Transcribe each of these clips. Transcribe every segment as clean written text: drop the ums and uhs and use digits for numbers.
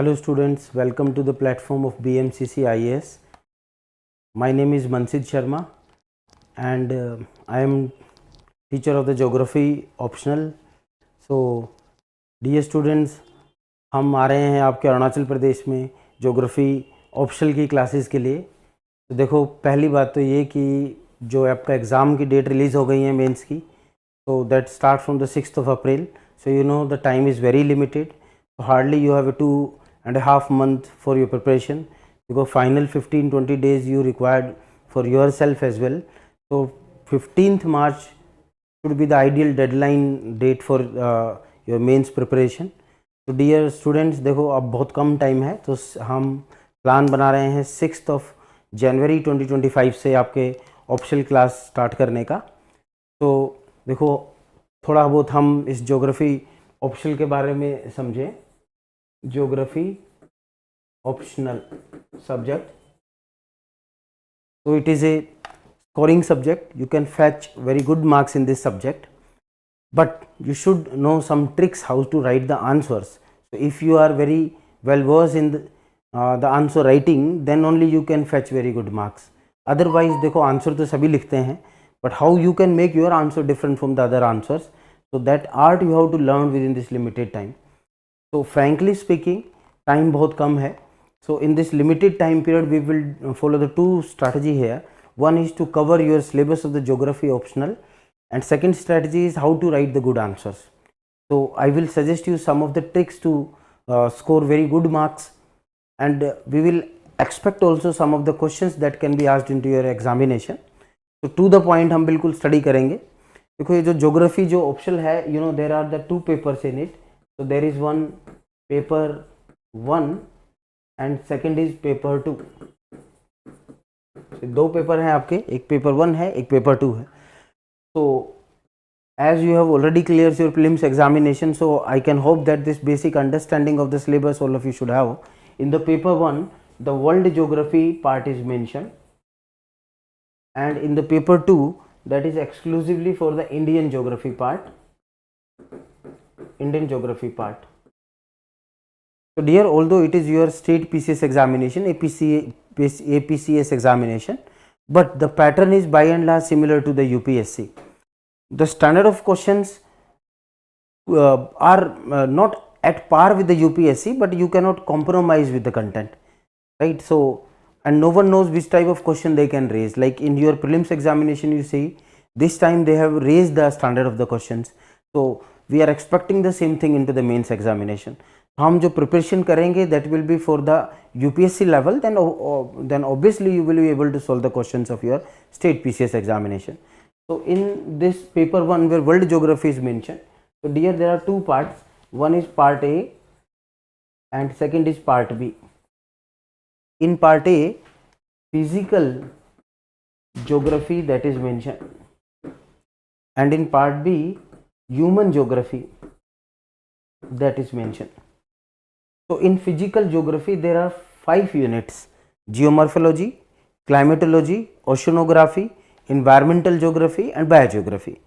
Hello students, welcome to the platform of BMCC IAS. My name is Mansid Sharma and I am teacher of the geography optional. So dear students, हम आ रहे हैं आपके अरुणाचल प्रदेश में geography optional की classes के लिए। तो देखो, पहली बात तो ये कि जो आपका एग्ज़ाम की डेट रिलीज़ हो गई है मेंस की, so that start from the 6th of April. So you know the time is very limited. So hardly you have a 2.5 month for your preparation, because final 15-20 days you required for yourself as well. So 15th March should be the ideal deadline date for your mains preparation. तो dear students, देखो अब बहुत कम time है, तो हम plan बना रहे हैं 6 जनवरी 2025 से आपके ऑप्शनल क्लास स्टार्ट करने का। तो देखो, थोड़ा बहुत हम इस ज्योग्राफी ऑप्शनल के बारे में समझें। Geography optional subject, so it is a scoring subject. You can fetch very good marks in this subject, but you should know some tricks how to write the answers. So if you are very well versed in the answer writing, then only you can fetch very good marks. Otherwise देखो, answer तो सभी लिखते हैं, but how you can make your answer different from the other answers, so that art you have to learn within this limited time. So frankly speaking, time बहुत कम है. So in this limited time period we will follow the two strategy here. One is to cover your syllabus of the geography optional, and second strategy is how to write the good answers. So I will suggest you some of the tricks to score very good marks, and we will expect also some of the questions that can be asked into your examination. So to the point हम बिल्कुल study करेंगे। देखो, ये जो geography जो optional है, you know there are the two papers in it. So there is one paper 1 and second is paper 2. So दो paper हैं आपके, एक पेपर 1 है, एक पेपर 2 है। So as you have already cleared your prelims examination, so I can hope that this basic understanding of the syllabus all of you should have. In the paper 1, the world geography part is mentioned, and in the paper 2, that is exclusively for the Indian geography part. So dear, although it is your state PCS examination, APCS examination, but the pattern is by and large similar to the UPSC. The standard of questions are not at par with the UPSC, but you cannot compromise with the content, right? So, and no one knows which type of question they can raise. Like in your prelims examination, you see this time they have raised the standard of the questions. So we are expecting the same thing into the mains examination. हम जो preparation करेंगे, that will be for the UPSC level, then obviously you will be able to solve the questions of your state PCS examination. So in this paper 1 where world geography is mentioned, so dear, there are two parts. One is part A and second is part B. In part A, physical geography that is mentioned, and in part B, human geography that is mentioned. So in physical geography there are 5 units: geomorphology, climatology, oceanography, environmental geography and biogeography.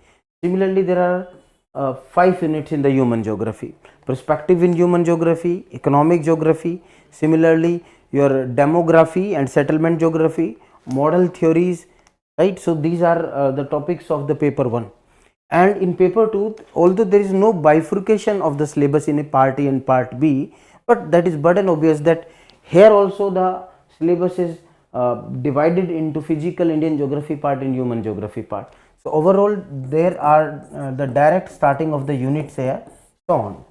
Similarly, there are 5 units in the human geography: perspective in human geography, economic geography, similarly your demography and settlement geography, model theories, right? So these are the topics of the paper 1. And in paper 2, although there is no bifurcation of the syllabus in a part A and part B, but that is but and obvious that here also the syllabus is divided into physical Indian geography part and human geography part. So overall there are the direct starting of the units here, so on.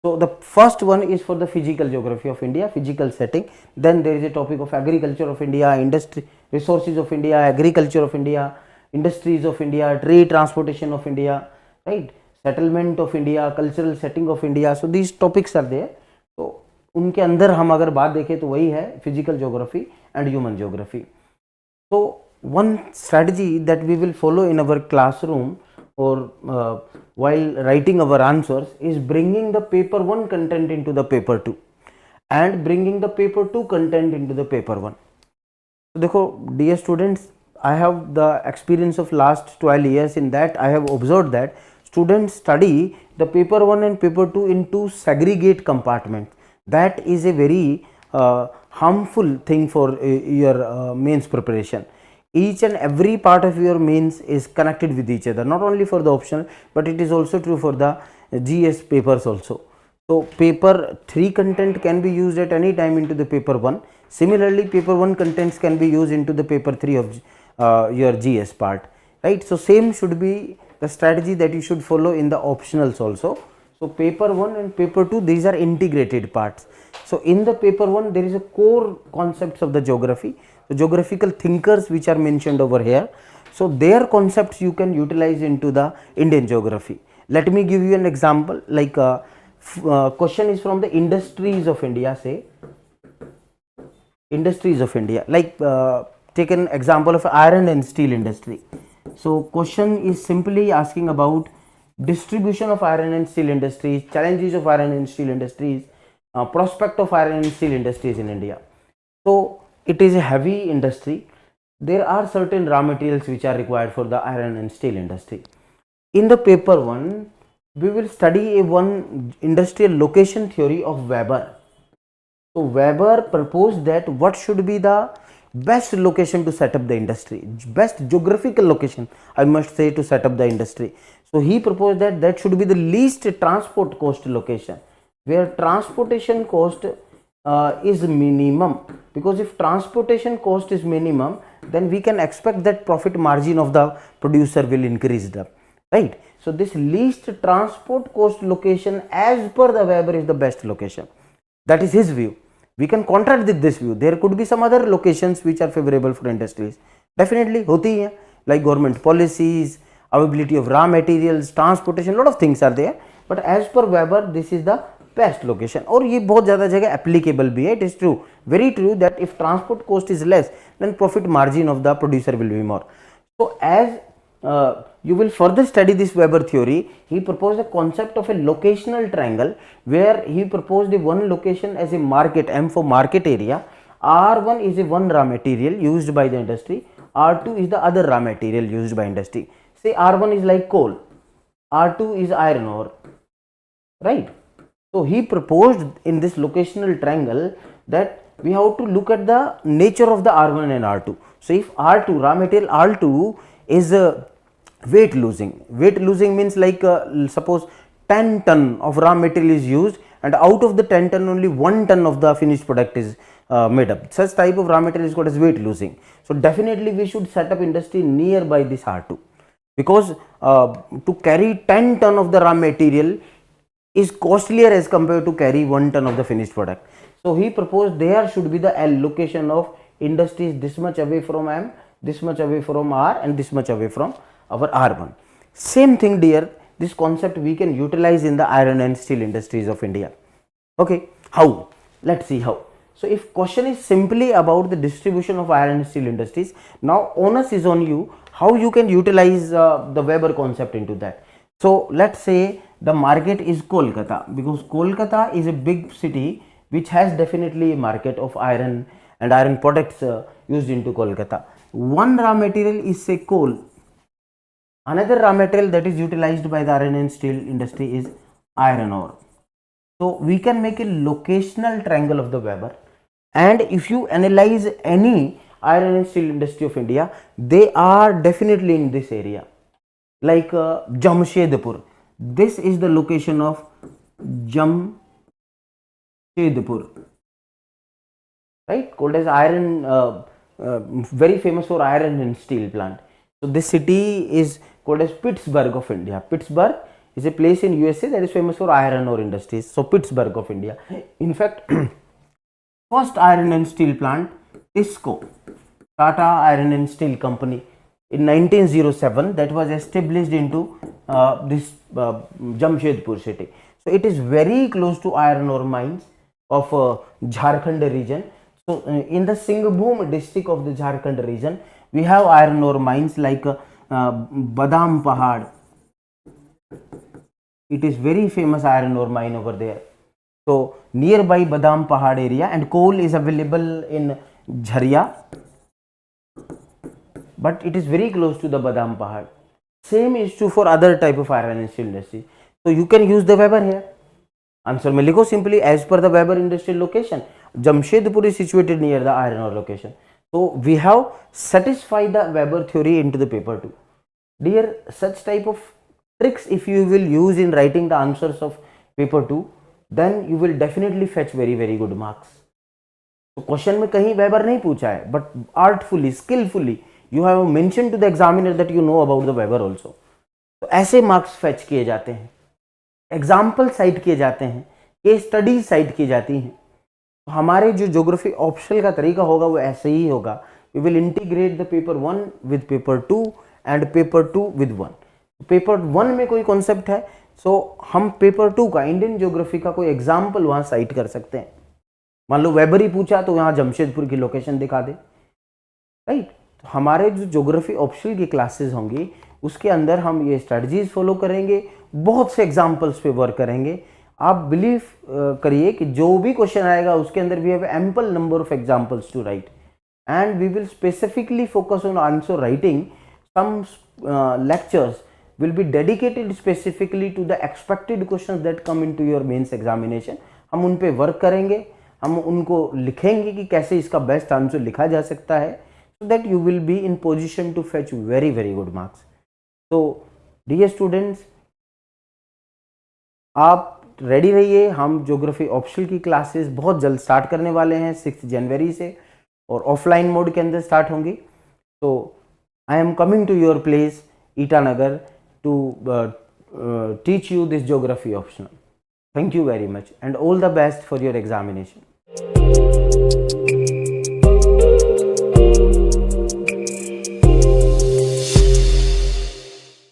So the first one is for the physical geography of India, physical setting. Then there is a topic of agriculture of India, industry, resources of India, agriculture of India, industries of India, trade, transportation of India, right? Settlement of India, cultural setting of India. So these topics are there. तो उनके अंदर हम अगर बात देखें तो वही है physical geography and human geography. So one strategy that we will follow in our classroom or while writing our answers is bringing the paper 1 content into the paper 2 and bringing the paper 2 content into the paper 1. So देखो dear students, I have the experience of last 12 years. In that I have observed that students study the paper 1 and paper 2 in two segregate compartments. That is a very harmful thing for your mains preparation. Each and every part of your mains is connected with each other, not only for the optional, but it is also true for the GS papers also. So paper 3 content can be used at any time into the paper 1. Similarly, paper 1 contents can be used into the paper 3 of your GS part, right? So same should be the strategy that you should follow in the optionals also. So paper 1 and paper 2, these are integrated parts. So in the paper 1, there is a core concepts of the geography, the geographical thinkers which are mentioned over here. So their concepts you can utilize into the Indian geography. Let me give you an example, like question is from the industries of India, say industries of India, like take an example of iron and steel industry. So question is simply asking about distribution of iron and steel industries, challenges of iron and steel industries, prospect of iron and steel industries in India. So it is a heavy industry. There are certain raw materials which are required for the iron and steel industry. In the paper 1, we will study a one industrial location theory of Weber. So Weber proposed that what should be the best location to set up the industry, best geographical location, I must say, to set up the industry. So he proposed that that should be the least transport cost location, where transportation cost is minimum, because if transportation cost is minimum, then we can expect that profit margin of the producer will increase, the right. So this least transport cost location as per the Weber is the best location. That is his view. We can contract with this view. There could be some other locations which are favorable for industries. Definitely hoti hai, like government policies, availability of raw materials, transportation, lot of things are there. But as per Weber, this is the best location. और ये बहुत ज़्यादा जगह applicable भी है. It is true, very true that if transport cost is less, then profit margin of the producer will be more. So as you will further study this Weber theory, he proposed a concept of a locational triangle, where he proposed the one location as a market, M for market area, R1 is a one raw material used by the industry, R2 is the other raw material used by industry. Say R1 is like coal, R2 is iron ore, right? So he proposed in this locational triangle that we have to look at the nature of the R1 and R2. So if R2, raw material R2 is weight losing means like suppose 10 ton of raw material is used, and out of the 10 ton only 1 ton of the finished product is made up. Such type of raw material is called as weight losing. So definitely we should set up industry nearby this R2, because to carry 10 ton of the raw material is costlier as compared to carry 1 ton of the finished product. So he proposed there should be the allocation of industries this much away from M, this much away from R, and this much away from our R1. Same thing dear, this concept we can utilize in the iron and steel industries of India. Okay, how? Let's see how. So if question is simply about the distribution of iron and steel industries, now onus is on you how you can utilize the Weber concept into that. So let's say the market is Kolkata, because Kolkata is a big city which has definitely a market of iron and iron products used into Kolkata. One raw material is say coal. Another raw material that is utilized by the iron and steel industry is iron ore. So we can make a locational triangle of the Weber, and if you analyze any iron and steel industry of India, they are definitely in this area, like Jamshedpur. This is the location of Jamshedpur, right, called as iron, very famous for iron and steel plant. So this city is called as Pittsburgh of India. Pittsburgh is a place in USA that is famous for iron ore industries. So Pittsburgh of India. In fact, first iron and steel plant, TISCO, Tata Iron and Steel Company, in 1907, that was established into this Jamshedpur city. So it is very close to iron ore mines of Jharkhand region. So in the Singhbhum district of the Jharkhand region, we have iron ore mines like Badam Pahad. It is very famous iron ore mine over there. So nearby Badam Pahad area, and coal is available in Jharia, but it is very close to the Badam Pahad. Same is true for other type of iron and steel industry. So you can use the Weber here. Answer में लिखो simply as per the Weber industrial location, Jamshedpur is situated near the iron ore location. So we have satisfied the Weber theory into the paper 2. Dear, such type of tricks if you will use in writing the answers of paper 2, then you will definitely fetch very good marks. तो question में कहीं Weber नहीं पूछा है, but artfully skilfully you have mention to the examiner that you know about the Weber also. तो ऐसे marks fetch किए जाते हैं, एग्जाम्पल साइट किए जाते हैं, केस स्टडीज साइट की जाती हैं. तो हमारे जो ज्योग्राफी ऑप्शनल का तरीका होगा वो ऐसे ही होगा. We will integrate the paper 1 with paper 2 and paper 2 with 1. Paper 1 में कोई कॉन्सेप्ट है, सो हम पेपर 2 का इंडियन ज्योग्राफी का कोई एग्जाम्पल वहाँ साइट कर सकते हैं. मान लो वेबर ही पूछा तो यहाँ जमशेदपुर की लोकेशन दिखा दे, राइट. तो हमारे जो ज्योग्राफी ऑप्शनल की क्लासेस होंगी उसके अंदर हम ये स्ट्रेटजीज फॉलो करेंगे, बहुत से एग्जाम्पल्स पे वर्क करेंगे. आप बिलीव करिए कि जो भी क्वेश्चन आएगा उसके अंदर we have ample number of examples to write, and we will specifically focus on answer writing. Some lectures will be dedicated specifically to the expected questions that come into your mains examination. हम उन पे work करेंगे, हम उनको लिखेंगे कि कैसे इसका बेस्ट आंसर लिखा जा सकता है, so that you will be in position to fetch very good marks. So dear students, आप रेडी रहिए. हम ज्योग्राफी ऑप्शनल की क्लासेस बहुत जल्द स्टार्ट करने वाले हैं 6 जनवरी से, और ऑफलाइन मोड के अंदर स्टार्ट होंगी. तो I am coming to your place Itanagar to teach you this geography optional. Thank you very much and all the best for your examination.